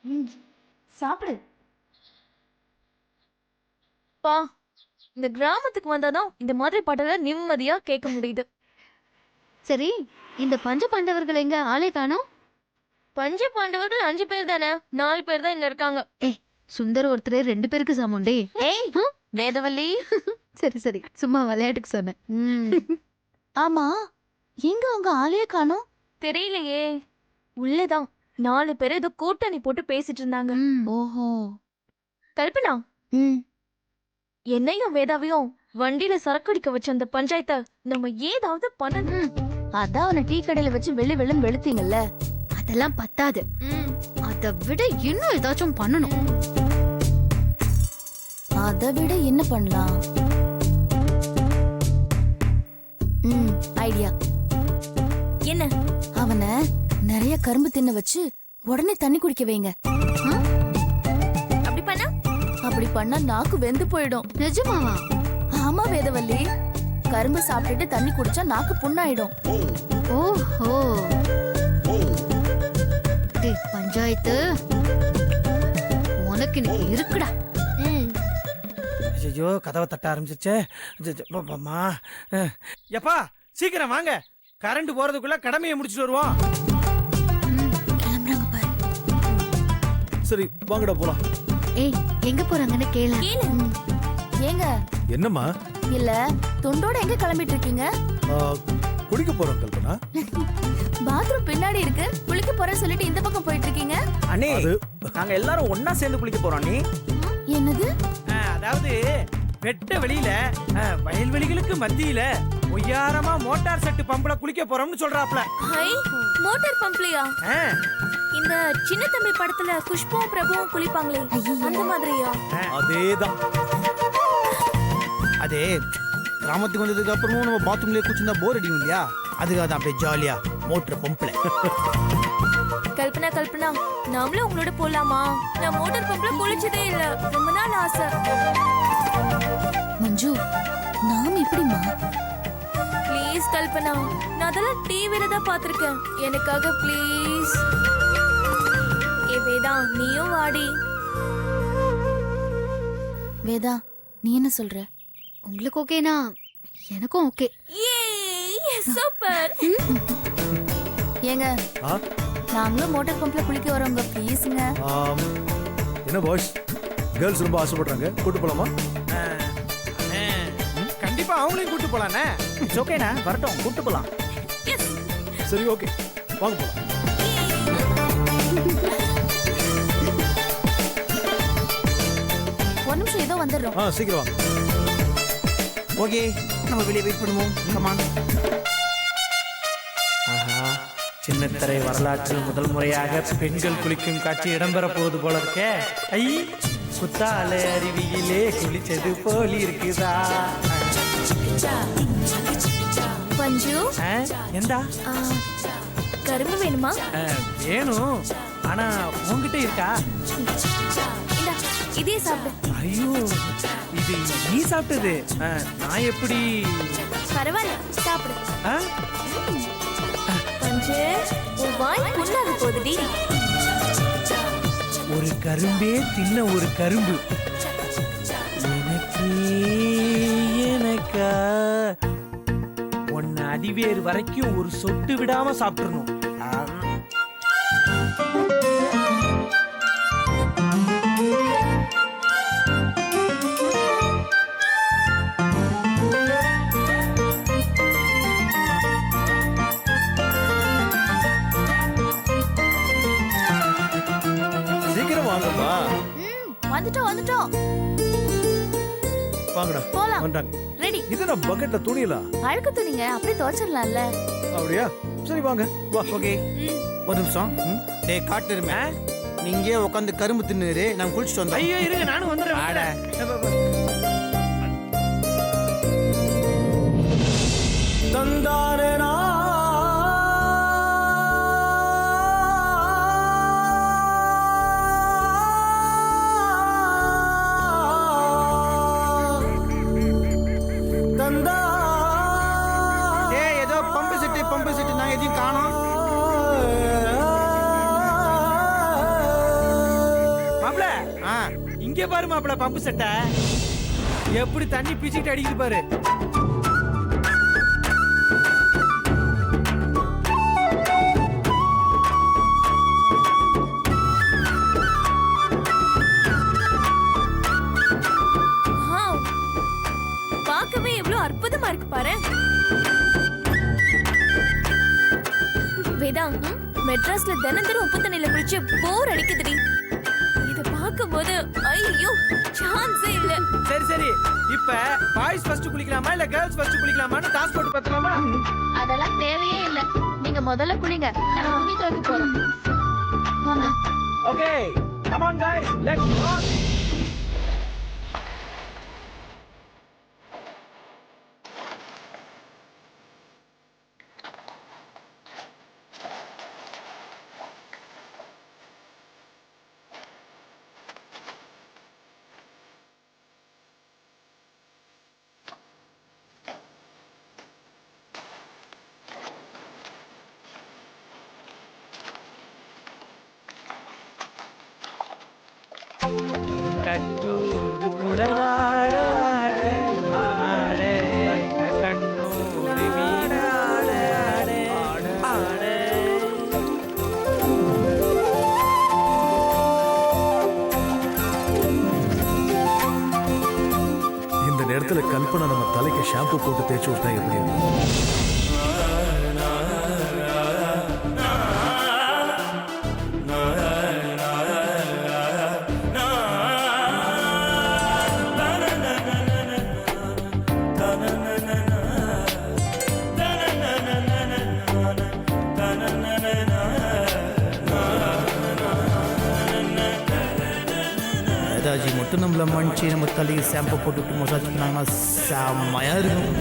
ம், சாப்பிடு. பா, இந்த கிராமத்துக்கு வந்தாதான் இந்த மாதிரி பாட்டெல்லாம் நிம்மதியா கேட்க முடியுது. சரி, இந்த பஞ்ச பாண்டவர்கள் எங்க ஆளே காணோம்? பஞ்ச பாண்டவர்கள் 5 பேர் தானே, 4 பேர் தான் இங்க இருக்காங்க. ஏய், சுந்தர் ஒருத்தரே 2 பேருக்கு சமம்டே. ஏய் வேதவல்லி, சரி சரி, சும்மா விளையாட்டுக்கு சொன்னேன். ஆமா, எங்க உங்க ஆளே காணோம்? தெரியலையே. உள்ளதான் 4 பேர் ஏதோ கூட்டணி போட்டு பேசிட்டு இருந்தாங்க. ஓஹோ. கல்பனா, ம். என்னையும் வேதாவையும் வண்டியில சரக்கடிக்க வச்ச அந்த பஞ்சாயத்தை நம்ம ஏதாவது பண்ணணும். அதான் அவனை டீ கடையில வச்சு வெள்ளு வெள்ளுன்னு வெளுத்தீங்கல்ல, அதெல்லாம் பத்தாது. அதை விட இன்னும் ஏதாச்சும் பண்ணணும். அதை விட என்ன பண்ணலாம்? ஐடியா என்ன? அவனை நிறைய கரும்பு தின்ன வச்சு உடனே தண்ணி குடிக்க வைங்க. அப்படி பண்ணா? அப்படி பண்ணா நாக்கு வெந்து போயிடும். நிஜமாவா? ஆமா வேதவல்லி, கரும்பு சாப்பிட்டுட்டு தண்ணி குடிச்சா நாக்கு புண்ணாயிடும். ஓஹோ. டேய் பஞ்சாயத்து, உனக்கு இன்னைக்கு இருக்குடா. ஐயோ, கதவை தட்ட ஆரம்பிச்சிருச்சே. அம்மா, எப்பா சீக்கிரம் வாங்க, கரண்ட் போறதுக்குள்ள கடமையை முடிச்சுட்டு வருவோம். கிளம்புறாங்க பாரு. சரி வாங்கடா போலாம். ஏய், எங்க போறாங்கன்னு கேளு. ஏங்க? என்னம்மா? இல்ல, துண்டோட எங்க கிளம்பிட்டு இருக்கீங்க? குடிக்க போறோம் கல்பனா. பாத்ரூம் பின்னாடி இருக்கு, குளிக்க போறேன்னு சொல்லிட்டு இந்த பக்கம் போயிட்டு இருக்கீங்க. அண்ணே, நாங்க எல்லாரும் ஒன்னா சேர்ந்து குளிக்க போறோம். நீ என்னது? அதாவது வெட்ட வெளியில வயல்வெளிகளுக்கு மத்தியில ஒய்யாரமா மோட்டார் செட்டு பம்புல குளிக்க போறோம்னு சொல்றாப்ல. High, motor பம்ப்லையா? இந்த சின்ன தம்பி படத்துல குஷ்புவும் பிரபுவும் குளிப்பாங்களே, அந்த மாதிரியா? அதேதான். அதே கிராமத்துக்கு வந்ததுக்கு அப்புறமும் நம்ம பாத்ரூம்லயே குளிச்சிருந்தா போர் அடிக்கும் இல்லையா, அதுக்காக தான் அப்படியே ஜாலியா மோட்டர் பம்ப்ல. கல்பனா கல்பனா, நாமளும் உங்களோட போலாமா? நான் மோட்டார் பம்ப்ல குளிச்சதே இல்ல, ரொம்ப நாள் ஆசை. மஞ்சு, நாம இப்படிமா? ப்ளீஸ் கல்பனா, நான் அதெல்லாம் டிவில தான் பாத்திருக்கேன், எனக்காக ப்ளீஸ். ஏ வேதா, நீயும் வாடி. வேதா, நீ என்ன சொல்ற? உங்களுக்கு ஓகேனா எனக்கும் ஓகே. சூப்பர். ஏங்க, நாங்களும் மோட்டார் பம்ப்ல குளிக்க வரோங்க, ப்ளீஸ்ங்க. என்ன பாய்ஸ், கேர்ள்ஸ் ரொம்ப ஆசைப்படுறாங்க, கூட்டு போலாமா? கண்டிப்பா அவங்களையும் கூட்டு போலானே. ஓகேண்ணா, வரட்டும், கூட்டு போலாம். சரி ஓகே, வாங்க போலாம். ஒரு நிமிஷம், ஏதோ வந்துடுறோம். சீக்கிரம் வாங்க. ஓகே, நம்ம வெளியே வெயிட் பண்ணுவோம். கமான். ஆஹா, சின்னத்திரை வரலாற்றில் முதல் முறையாக பெண்கள் குளிக்கும் காட்சி இடம்பெற போவது போல இருக்கே. ஐ, குத்தால அருவியிலே குளிச்சது போலி இருக்குதா? பஞ்சு, எந்தா கரும்பு வேணுமா? வேணும், ஆனா உங்ககிட்ட இருக்கா? இந்தா, இதே சாப்பிடு. ஐயோ, இது நீ சாப்பிட்டது, நான் எப்படி? பரவாயில்ல, சாப்பிடு. பஞ்சு, உன் வாய் புண்ணாக போகுதுடி. ஒரு கரும்பே தின்ன ஒரு கரும்பு, எனக்கா உன்னை அடிவேறு வரைக்கும் ஒரு சொட்டு விடாம சாப்பிட்டுறணும். சீக்கிரம் வாங்கப்பா. வந்துட்டோம் வந்துட்டோம். வாங்கடா, போலாம். வந்துட்டாங்க. ரெடி. இது நான் பக்கெட்ல துணியலாம். அழுக்கு துணிங்க, அப்படியே துவைச்சிடலாம்ல. அப்படியா? சரி வாங்க வா. ஓகே, ஒரு நிமிஷம். டேய் காட்டுருமே, நீங்க உட்காந்து கரும்பு தின்னுரு, நான் குளிச்சுட்டு வந்தோம். ஐயோ இருங்க, நானும் வந்துடுறேன். தந்தாரனா தந்தா. ஏதோ பம்பு செட்டு நான் எதையும் காணோம். இங்க பாரு மாப்பிள பம்பு செட்ட எப்படி தண்ணி பிச்சுக்கிட்டு அடிக்குது பாரு. பார்க்கவே எவ்வளவு அற்புதமா இருக்கு பாரு. வேதா, மெட்ராஸ்ல தினம் உப்பு தண்ணியில குளிச்சு போர் அடிக்குதுடி. இத பார்க்கும்போது ஐயோ சான்ஸே இல்ல. சரி சரி, இப்ப பாய்ஸ் ஃபர்ஸ்ட் குளிக்கலாமா இல்ல கேர்ள்ஸ் ஃபர்ஸ்ட் குளிக்கலாமான்னு டாஸ் போட்டு பார்த்தலாமா? அதெல்லாம் தேவையே இல்ல. நீங்க முதல்ல குளிங்க, நான் துணி துவைக்க போறேன். வாங்க. Okay come on guys, let's go. இந்த நேரத்துல கல்பனா நம்ம தலைக்கு ஷாம்பு போட்டு தேய்ச்சி விட்டா எப்படி இருக்கும்? ஏதாச்சும் மட்டும் நம்மள மன்னிச்சு நம்ம தலைக்கு ஷாம்பு போட்டுவிட்டு மசாஜ் பண்ணாங்கன்னா செம்மையா இருக்கும்.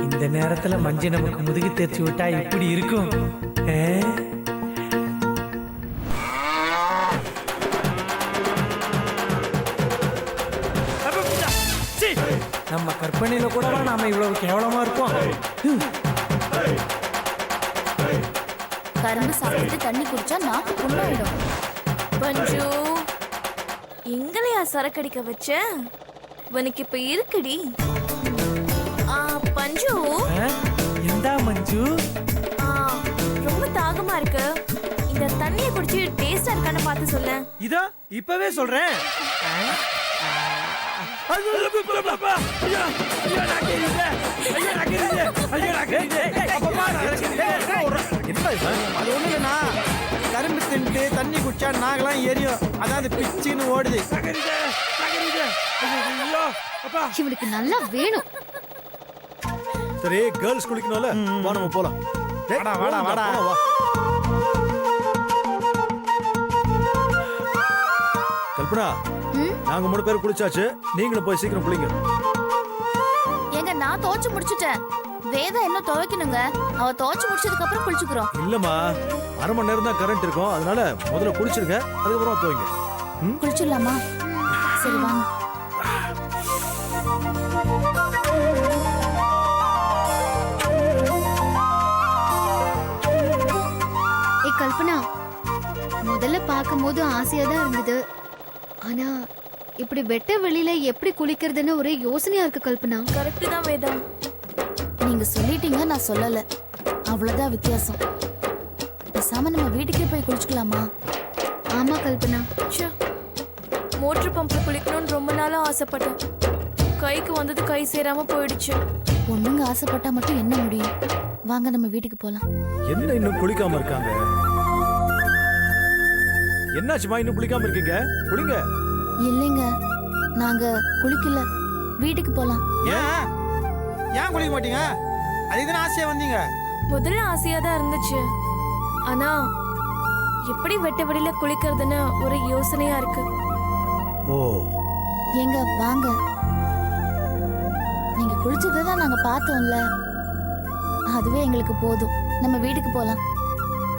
இந்த நேரத்துல மஞ்சள் நமக்கு முதுகு தேய்ச்சி விட்டா இப்படி இருக்கும். நம்ம கற்பனையில கூடவா நாம இவ்வளவு கேவலமா இருக்கோம்? கரும்பு சாப்பிட்டு தண்ணி குடிச்சா நாக்கு புண்ணாயிடும். பஞ்சு, எங்களையா சரக்கடிக்க வச்ச? உனக்கு இப்ப இருக்குடி. பஞ்சு, எந்தா மஞ்சு? ரொம்ப தாகமா இருக்கு. இந்த தண்ணியை குடிச்சு டேஸ்டா இருக்கான்னு பார்த்து சொல்ல. இதோ இப்பவே சொல்றேன். கரும்பு தின்ட்டு தண்ணி குடிச்சா நாகெல்லாம் எரியும், அதாவது பிச்சுன்னு ஓடுது. இவனுக்கு நல்லா வேணும். சரி கேர்ள்ஸ் குளிக்கணும்ல, வா நம்ம போலாம். வாடா வாடா வாடா. கல்பனா, நாங்க 3 பேர் குளிச்சாச்சு, நீங்களும் போய் சீக்கிரம் குளிங்க. ஏங்க நான் துவைச்சு முடிச்சிட்டேன். வேதா என்ன துவைக்கணுங்க, அவ துவைச்சு முடிச்சதுக்கு அப்புறம் குளிச்சுக்கிறோம். இல்லம்மா, 1/2 மணி நேரம் தான் கரண்ட் இருக்கும், அதனால முதல்ல குளிச்சிருங்க, அதுக்கப்புறம் துவைங்க. குளிச்சிடலாமா? சரி வாங்க. கல்பனா, முதல்ல பார்க்கும்போது ஆசையா தான் இருந்தது. ஆனா இப்படி வெட்ட வெளியில எப்படி குளிக்கிறதுன்னு ஒரே யோசனையா இருக்கு கல்பனா. கரெக்ட் தான் வேதா. நீங்க சொல்லிட்டீங்க, நான் சொல்லல, அவ்வளவுதான் வித்தியாசம். பேசாம நம்ம வீட்டுக்கே போய் குளிச்சுக்கலாமா? ஆமா கல்பனா. மோட்டர் பம்ப்ல குளிக்கணும்னு ரொம்ப நாளா ஆசைப்பட்டேன். கைக்கு வந்தது கை சேராம போயிடுச்சு. பொண்ணுங்க ஆசைப்பட்டா மட்டும் என்ன முடியும்? வாங்க நம்ம வீட்டுக்கு போலாம். என்ன இன்னும் குளிக்காம இருக்காங்க? என்னாச்சுமா இன்னும் குளிக்காம இருக்கீங்க? குளிங்க. இல்லைங்க, நாங்க குளிக்கல, வீட்டுக்கு போலாம். ஏன் குளிக்க மாட்டீங்க? அதுதான் ஆசையா வந்தீங்க. முதல்ல ஆசையா தான் இருந்துச்சு. ஆனா எப்படி வெட்ட வெளியில குளிக்கிறதுன்னு ஒரு யோசனையா இருக்கு. ஓ, ஏங்க வாங்க, நீங்க குளிச்சதை தான் நாங்க பார்த்தோம்ல, அதுவே எங்களுக்கு போதும். நம்ம வீட்டுக்கு போலாம்.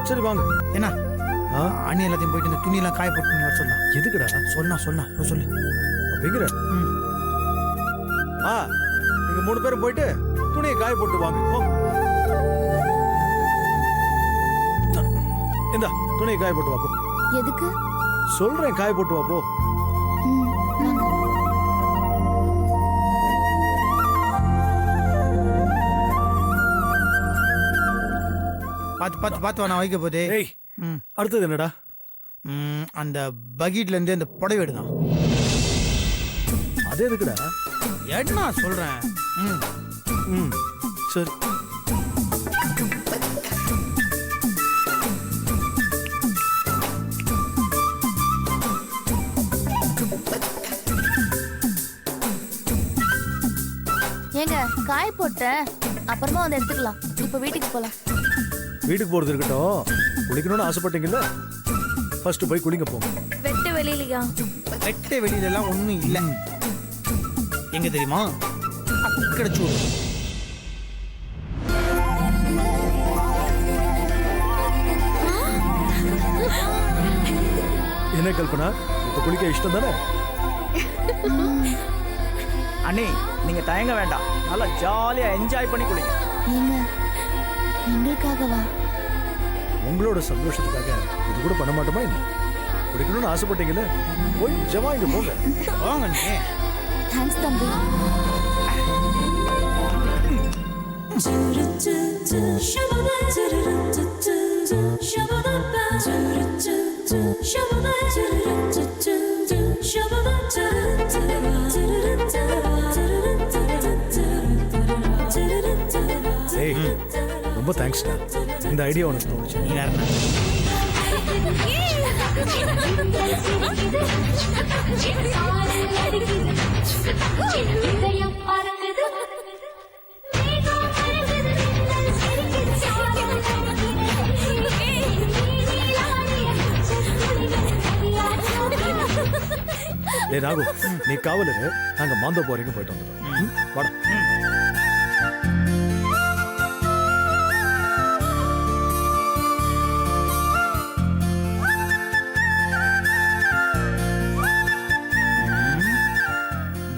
சரி வாங்க. என்ன ஆ? அண்ணி எல்லாத்தையும் போயிட்டு இந்த துணியெல்லாம் காய போட்டு நீ வர சொல்லலாம். எதுக்குடா சொன்னா போய் சொல்லு. அப்படிங்கிற? ம். நீங்க 3 பேரும் போயிட்டு துணியை காய போட்டு வாங்க. போ. இந்தா துணியை காய போட்டு வா போ. எதுக்கு? சொல்றேன் காய போட்டு வா போ. ம், வாங்க. பார்த்து வா, நான் வைக்க போதே. ஏய் அடுத்தது என்னடா? அந்த பக்கெட்ல இருந்து அந்த புடவை எடுதான். அது எதுக்குடா? என்ன சொல்றேன். ம் சரி. ஏங்க காய போட்டேன், அப்புறமா வந்து எடுத்துக்கலாம். இப்ப வீட்டுக்கு போலாம். வீட்டுக்கு போறது இருக்கட்டும், குளிக்கணும்னு ஆசைப்பட்டீங்கல்ல, ஃபர்ஸ்ட் போய் குளிங்க போங்க. வெட்ட வெளியிலயா? வெட்ட வெளியில எல்லாம் ஒண்ணும் இல்ல. எங்க தெரியுமா? அக்கடை சூடு. என்ன கல்பனா, இப்ப குளிக்க இஷ்டம் தானே? அண்ணே நீங்க தயங்க வேண்டாம், நல்லா ஜாலியா என்ஜாய் பண்ணி குளிங்க. ஏங்க எங்களுக்காகவா? உங்களோட சந்தோஷத்துக்காக இது கூட பண்ண மாட்டோமா என்ன? குளிக்கணும்னு ஆசைப்பட்டீங்கல்ல, கொஞ்சமா இங்க போங்க. வாங்க அண்ணே. தேங்க்ஸ் தம்பி. ஏய் ரொம்ப தேங்க்ஸ்டா, இந்த ஐடியா உனக்கு தோணுச்சு. நீ யாருண்ணா? டேய் ராகு, நீ காவலரு, நாங்க மாந்தோ போறீங்க, போயிட்டு வந்துடுறோம். வாடா.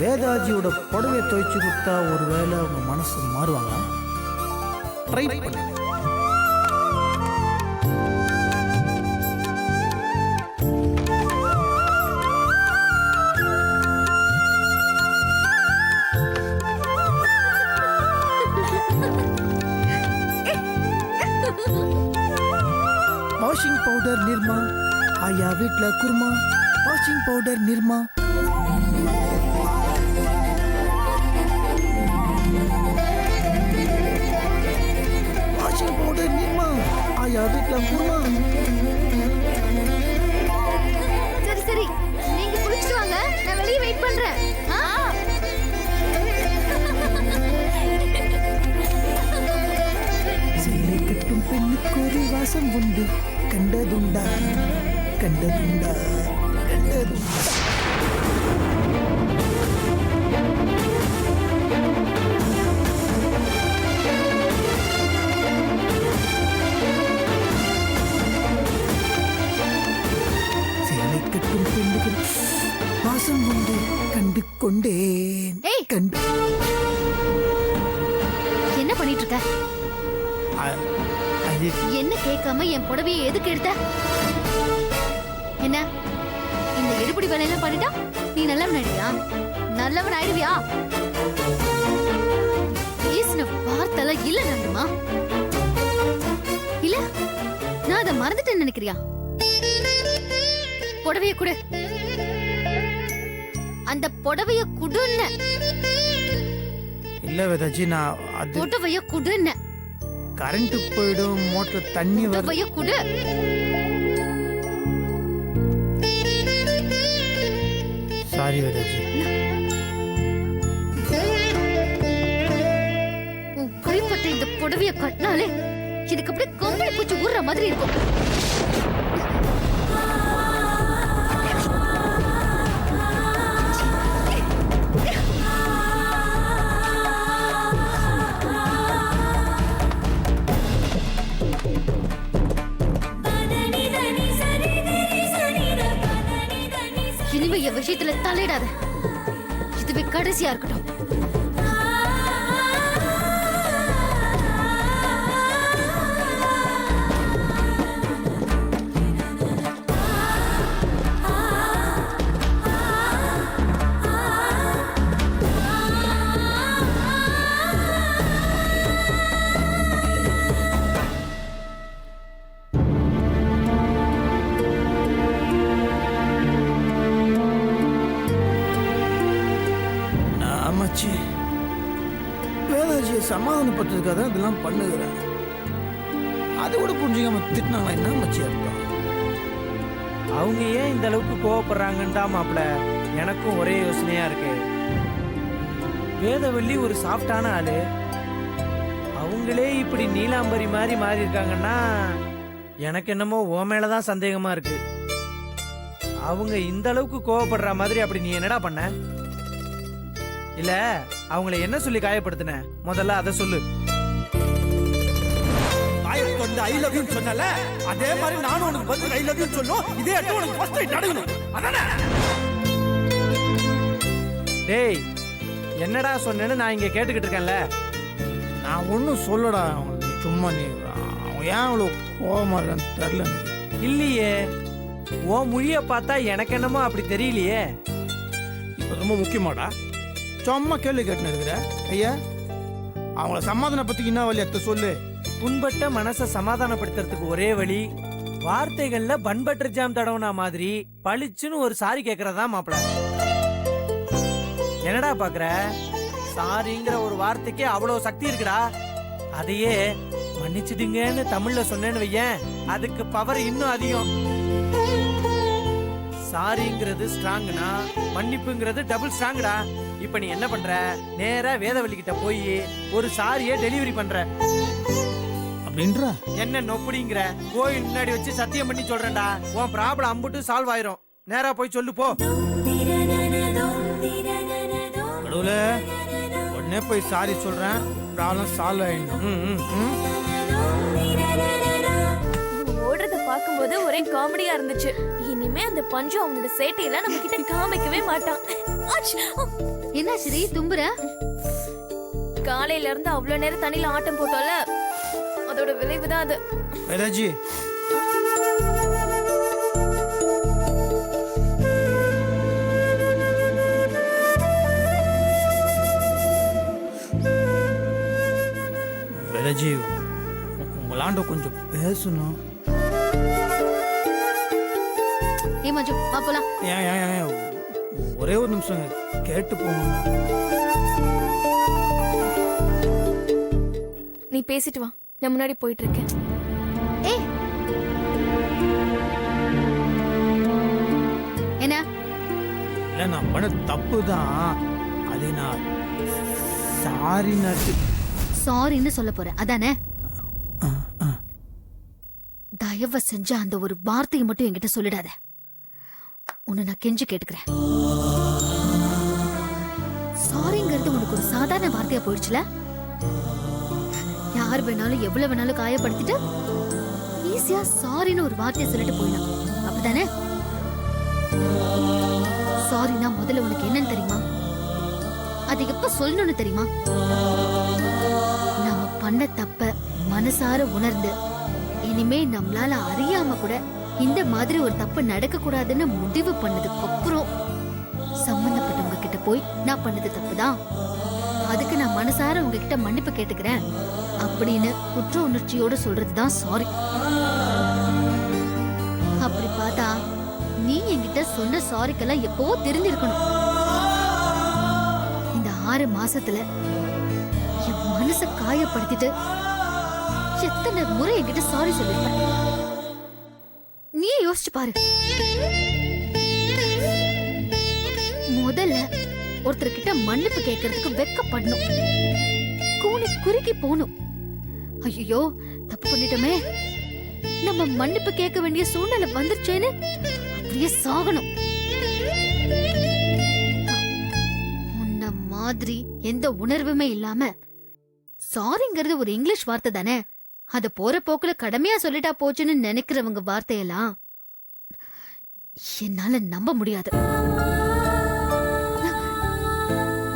வேதாஜியோட புடவையை துவைச்சு கொடுத்தா ஒருவேளை அவங்க மனசு மாறுவாங்களா? ட்ரை பண்ணு. வாஷிங் பவுடர் நிர்மா, ஆயா வீட்ல kurma. Washing powder Nirma. Washing powder Nirma, ஆயா வீட்ல குருமா. சரி சரி, நீங்க குளிச்சிட்டு வாங்க, நான் வெளியே வெயிட் பண்றேன். சேலை கட்டும் பெண்ணுக்கு ஒரு வாசம் உண்டு, கண்டதுண்டா கண்டதுண்டா கண்டதுண்டா. சேலை கட்டும் பெண்ணுக்கு வாசம் உண்டு, கண்டு கொண்டேன். ஏய். கண்டு என்ன பண்ணிட்டு இருக்க? அது என்ன கேட்காம என் புடவையை எதுக்கு எடுத்த? என்ன இந்த எடுபடி வேலையெல்லாம் பண்ணிட்டா நீ நல்லவன் ஆயிடுவியா? நல்லவன் ஆயிடுவியா? பேசின வார்த்தைலாம் இல்ல நண்டுமா? இல்ல நான் அதை மறந்துட்டேன்னு நினைக்கிறியா? புடவைய குடு, அந்த புடவைய குடுன்னு. இல்ல வேதாஜி, நான் அது புடவைய குடுன்னு. கரண்ட் போயிடும், மோட்டர் தண்ணி வரும். புடவைய குடு. சாரி வேதாஜி. உன் கைப்பட்ட இந்த புடவைய கட்டினாலே இதுக்கு அப்படியே கம்பளி பூச்சி ஊறுற மாதிரி இருக்கும். இனிமே என் விஷயத்துல தலையிடாத. இதுவே கடைசியா இருக்கட்டும். ஆமாச்சி, வேதாஜியை சமாதானப்படுத்துறதுக்காக தான் இதெல்லாம் பண்ணுகிறேன். அதை கூட புரிஞ்சுக்காம திட்டினாங்களா என்ன மச்சி அர்த்தம்? அவங்க ஏன் இந்த அளவுக்கு கோவப்படுறாங்கன்னு மாப்பிள எனக்கும் ஒரே யோசனையா இருக்கு. வேதவள்ளி ஒரு சாஃப்டான ஆளு, அவங்களே இப்படி நீலாம்பரி மாதிரி மாறி இருக்காங்கன்னா எனக்கு என்னமோ ஓ மேலதான் சந்தேகமா இருக்கு. அவங்க இந்த அளவுக்கு கோவப்படுற மாதிரி அப்படி நீ என்னடா பண்ண? இல்ல அவங்கள என்ன சொல்லி காயப்படுத்தின? முதல்ல அதை சொல்லு. காயத்து வந்து ஐ லவ் யூ சொன்னல, அதே மாதிரி நானும் உனக்கு பதில் ஐ லவ் யூ சொல்லணும். இதே இடத்துல உனக்கு ஃபர்ஸ்ட் டைம் நடக்கணும். அதானே? டேய் என்னடா சொன்னேன்னு நான் இங்க கேட்டுக்கிட்டு இருக்கேன்ல. நான் ஒன்றும் சொல்லடா. நீ சும்மா நீ அவன் ஏன் அவ்வளோ கோபமா இருக்கான்னு தெரியல. இல்லையே, ஓ மொழிய பார்த்தா எனக்கு என்னமோ அப்படி தெரியலையே. இப்போ ரொம்ப முக்கியமாடா. சும்மா கேள்வி கேட்டுன்னு இருக்கிற ஐயா. அவங்கள சமாதானப்படுத்திக்கு என்ன வழி அத்தை சொல்லு. புண்பட்ட மனசை சமாதானப்படுத்துறதுக்கு ஒரே வழி வார்த்தைகள்ல பண்பற்ற ஜாம் தடவுனா மாதிரி பளிச்சுன்னு ஒரு சாரி கேக்குறதா மாப்பிள. என்னடா பாக்குற? சாரிங்கிற ஒரு வார்த்தைக்கு அவ்வளவு சக்தி இருக்குடா. அதையே மன்னிச்சிடுங்கன்னு தமிழ்ல சொன்னேன்னு வையேன், அதுக்கு பவர் இன்னும் அதிகம். சாரிங்கிறது ஸ்ட்ராங்னா மன்னிப்புங்கிறது டபுள் ஸ்ட்ராங்கடா. இப்ப நீ என்ன பண்ற? நேரா வேதவள்ளி கிட்ட போய் ஒரு சாரியை டெலிவரி பண்ற அப்படின்ற என்ன நொப்படிங்கிற? கோயில் முன்னாடி வச்சு சத்தியம் பண்ணி சொல்றேன்டா, உன் ப்ராப்ளம் அம்புட்டு சால்வ் ஆயிரும். நேரா போய் சொல்லு போ. கடவுளே, உடனே போய் சாரி சொல்றேன், ப்ராப்ளம் சால்வ் ஆயிடும். ஓடுறத பாக்கும்போது ஒரே காமெடியா இருந்துச்சு. இனிமே அந்த பஞ்சு அவனோட சேட்டையெல்லாம் நம்ம கிட்ட காமிக்கவே மாட்டான். ஆச்! என்ன ஸ்ரீ தும்புற? காலையில இருந்து அவ்வளவு நேரம் தண்ணியில ஆட்டம் போட்டோம்ல, அதோட விளைவுதான் அது. வேதாஜி, வேதாஜி உங்களாண்ட கொஞ்சம் பேசணும். ஏ மஞ்சு வா போலாம். ஏன் ஏன் ஏன் ஒரே ஒரு நிமிஷம் கேட்டு போகணும். நீ பேசிட்டு வா, நான் முன்னாடி போயிட்டு இருக்கேன். ஏய் என்ன? இல்ல நான் பண்ண தப்பு தான். அது நான் சாரி நட்டு சாரின்னு சொல்ல போறேன் அதானே? தயவு செஞ்சு அந்த ஒரு வார்த்தையை மட்டும் என்கிட்ட சொல்லிடாத. உன்னை நான் கெஞ்சி கேட்டுக்கிறேன். சாரிங்கிறது உனக்கு ஒரு சாதாரண வார்த்தையா போயிடுச்சுல? யார் வேணாலும் எவ்வளவு வேணாலும் காயப்படுத்திட்டு ஈஸியா சாரின்னு ஒரு வார்த்தையை சொல்லிட்டு போயிடலாம், அப்படிதானே? சாரினா முதல்ல உனக்கு என்னன்னு தெரியுமா? அது எப்ப சொல்லணும்னு தெரியுமா? நாம பண்ண தப்ப மனசார உணர்ந்து இனிமே நம்மளால அறியாம கூட இந்த மாதிரி ஒரு தப்பு நடக்க கூடாதுன்னு முடிவு பண்ணதுக்கு அப்புறம் சம்பந்தப்பட்டவங்க கிட்ட போய் நான் பண்ணது தப்புதான், அதுக்கு நான் மனசார உங்ககிட்ட மன்னிப்பு கேட்டுக்கிறேன் அப்படின்னு குற்ற உணர்ச்சியோட சொல்றதுதான் சாரி. அப்படி பார்த்தா நீ என்கிட்ட சொன்ன சாரிக்கெல்லாம் எப்பவோ தெரிஞ்சிருக்கணும். இந்த 6 மாசத்துல என் மனச காயப்படுத்திட்டு எத்தனை முறை என்கிட்ட சாரி சொல்லிருப்ப? நீயே யோசிச்சு பாரு. முதல்ல ஒருத்தர்கிட்ட மன்னிப்பு கேட்கறதுக்கு வெக்கப்படணும், கூனி குறுக்கி போகணும். ஐயோ தப்பு பண்ணிட்டோமே, நம்ம மன்னிப்பு கேட்க வேண்டிய சூழ்நிலை வந்துருச்சேன்னு அப்படியே சாகணும். உன்ன மாதிரி எந்த உணர்வுமே இல்லாம சாரிங்கிறது ஒரு இங்கிலீஷ் வார்த்தை தானே, அத போற போக்குல கடமையா சொல்லிட்டா போச்சுன்னு நினைக்கிறவங்க வார்த்தையெல்லாம் என்னால நம்ப முடியாது.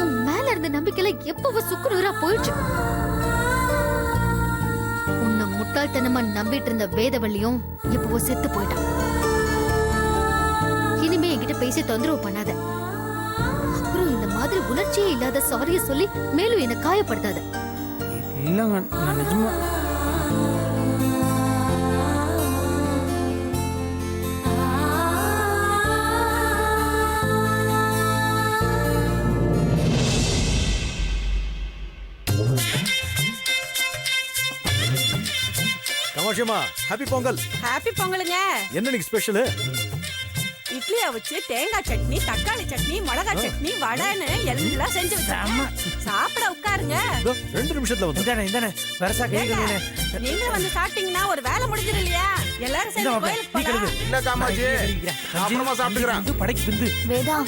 உன் மேல இருந்த நம்பிக்கையில எப்பவோ சுக்குநூறா போயிடுச்சு. உன்னை முட்டாள்தனமா நம்பிட்டு இருந்த வேதவள்ளியும் எப்பவோ செத்து போயிட்டான். இனிமே என்கிட்ட பேசி தொந்தரவு பண்ணாத. அப்புறம் இந்த மாதிரி உணர்ச்சியே இல்லாத சாரிய சொல்லி மேலும் என்ன காயப்படுத்தாத. இல்லைங்க, நான் நிஜமா கமாஷியம்மா, ஹாப்பி பொங்கல். ஹாப்பி பொங்கலுங்க. என்ன இன்னைக்கு ஸ்பெஷல்? இட்லி அவிச்சு தேங்காய் சட்னி, தக்காளி சட்னி, மிளகாய் சட்னி, வடைன்னு எல்லாம் செஞ்சு வச்சாங்க. சாப்பிட உட்காருங்க. 2 நிமிஷத்துல வந்து. இந்தானே வரசா கேக்குறீங்க. நீங்க வந்து சாப்பிட்டீங்கன்னா ஒரு வேலை முடிஞ்சிடும் இல்லையா? எல்லாரும் சேர்ந்து கோயிலுக்கு போலாம். இல்ல காமாட்சி, அப்புறமா சாப்பிட்டுக்கிறேன். படைக்கு பிந்து. வேதா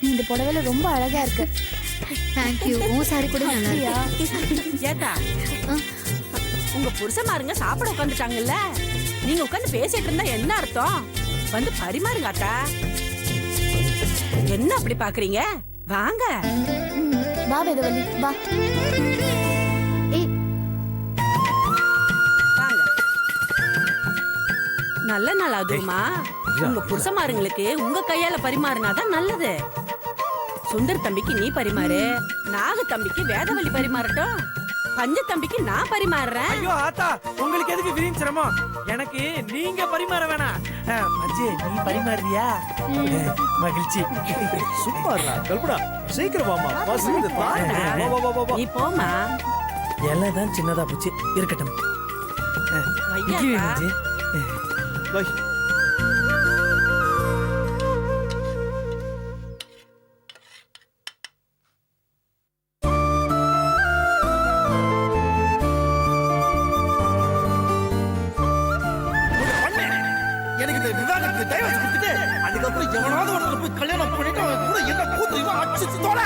நீ இந்த புடவையில ரொம்ப அழகா இருக்கு. தேங்க்யூ. உன் சாரி கூட நல்லா இருக்கு. ஏத்தா, உங்க புருஷமாருங்க சாப்பிட உட்காந்துட்டாங்கல்ல, நீங்க உட்காந்து பேசிட்டு இருந்தா என்ன அர்த்தம்? வந்து பரிமாறுங்க அக்கா. என்ன அப்படி பாக்குறீங்க? வாங்க. வா வேதவள்ளி வா. ஏய், வாங்க. நல்ல நாள் அதுமா. உங்க புருஷமாருங்களுக்கு உங்க கையால பரிமாறினாதான் நல்லது. சுந்தர் தம்பிக்கு நீ பரிமாறு, நாக தம்பிக்கு வேதவள்ளி பரிமாறட்டும், பஞ்ச தம்பிக்கு நான் பரிமாறுறேன். ஐயோ ஆத்தா, உங்களுக்கு எதுக்கு வீண் சிரமம்? எனக்கு நீங்க பரிமாற வேணாம். மஞ்சே, நீ பரிமாறியா? மகிழ்ச்சி. சும்மா இருடா, கல்பனா. சீக்கிரம் வாமா. பசிக்குது. வா வா வா வா. நீ போமா. எல்லாம் தான் சின்னதா போச்சு. இருக்கட்டும். இட்லி வையா மஞ்சே. வை. எனக்கு இந்த விவாகரத்து டைவர்ஸ் கொடுத்துட்டு அதுக்கப்புறம் எவனாவது ஒருத்தர் போய் கல்யாணம் பண்ணிட்டு அவன் கூட என்ன கூத்து அடிச்சு தோல.